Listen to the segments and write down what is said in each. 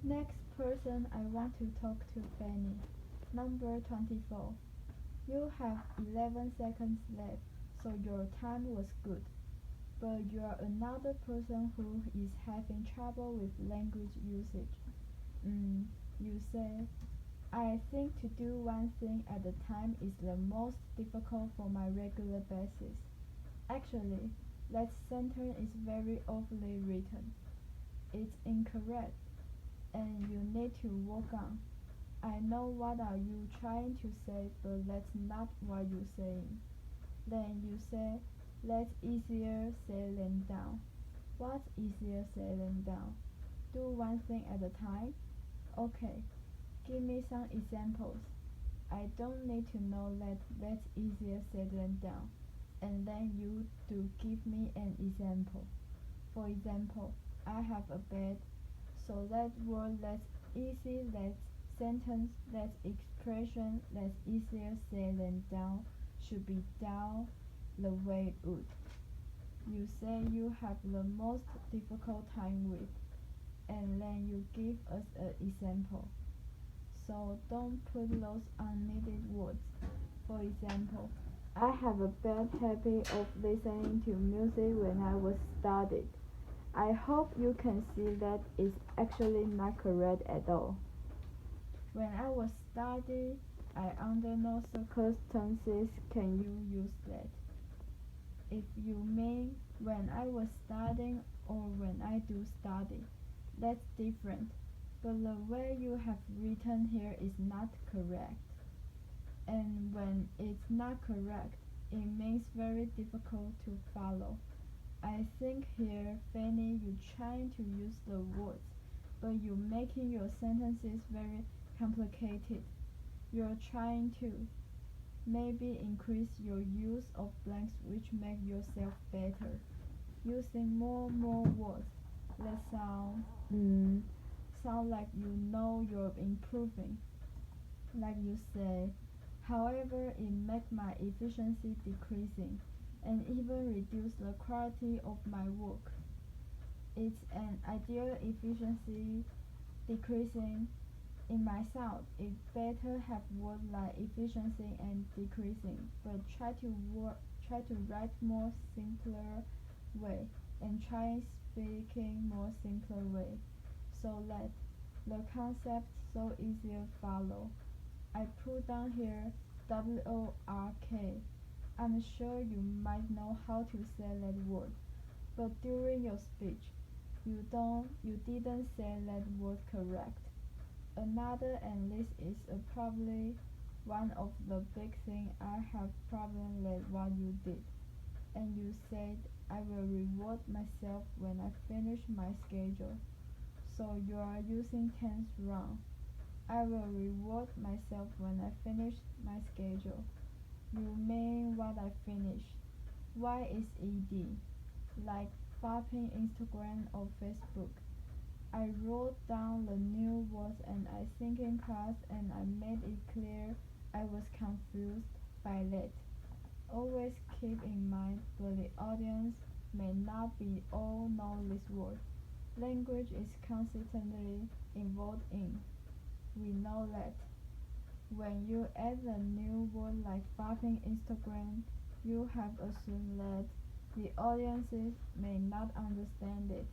Next person I want to talk to Fanny. Number 24. You have 11 seconds left, so your time was good. But you're another person who is having trouble with language usage. You say, I think to do one thing at a time is the most difficult for my regular basis. Actually, that sentence is very awfully written. It's incorrect, and you need to work on. I know what are you trying to say, but that's not what you're saying. Then you say, that's easier said than done. What's easier said than done? Do one thing at a time? Okay, give me some examples. I don't need to know that that's easier said than done. And then you do give me an example. For example, I have a bed, so that word that's easy, that sentence, that expression that's easier said than done should be done the way it would. You say you have the most difficult time with, and then you give us an example. So don't put those unneeded words. For example, I have a bad habit of listening to music when I was studying. I hope you can see that it's actually not correct at all. When I was studying, I under no circumstances can you use that. If you mean when I was studying or when I do study, that's different. But the way you have written here is not correct. And when it's not correct, it makes very difficult to follow. I think here, Fanny, you're trying to use the words, but you're making your sentences very complicated. You're trying to maybe increase your use of blanks which make yourself better. Using more words that sound like you know you're improving. Like you say, however, it make my efficiency decreasing and even reduce the quality of my work. It's an ideal efficiency decreasing. In my sound, it better have words like efficiency and decreasing, but try to write more simpler way and try speaking more simpler way, so that the concept so easier follow. I put down here WORK. I'm sure you might know how to say that word, but during your speech, you didn't say that word correct. Another, and this is probably one of the big things I have problem with what you did. And you said I will reward myself when I finish my schedule. So you are using tense wrong. I will reward myself when I finish my schedule. You mean what I finish. Why is ed? Like fapping Instagram or Facebook. I wrote down the new words and I think in class and I made it clear I was confused by that. Always keep in mind that the audience may not be all know this word. Language is constantly involved in. We know that. When you add a new word like fapping Instagram, you have assumed that the audiences may not understand it.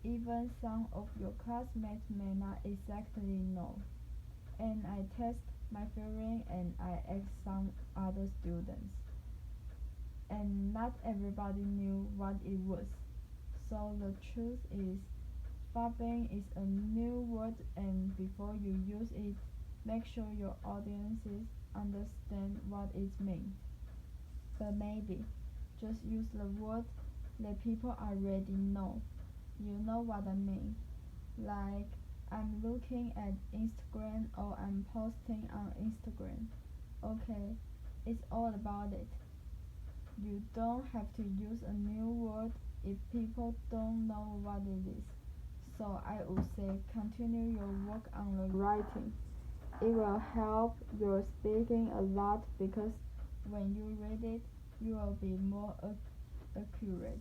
Even some of your classmates may not exactly know. And I test my feeling and I ask some other students. And not everybody knew what it was. So the truth is, fapping is a new word and before you use it, make sure your audiences understand what it means. But maybe just use the word that people already know. You know what I mean. Like I'm looking at Instagram or I'm posting on Instagram. Okay, it's all about it. You don't have to use a new word if people don't know what it is. So I would say continue your work on the writing. It will help your speaking a lot because when you read it, you will be more accurate.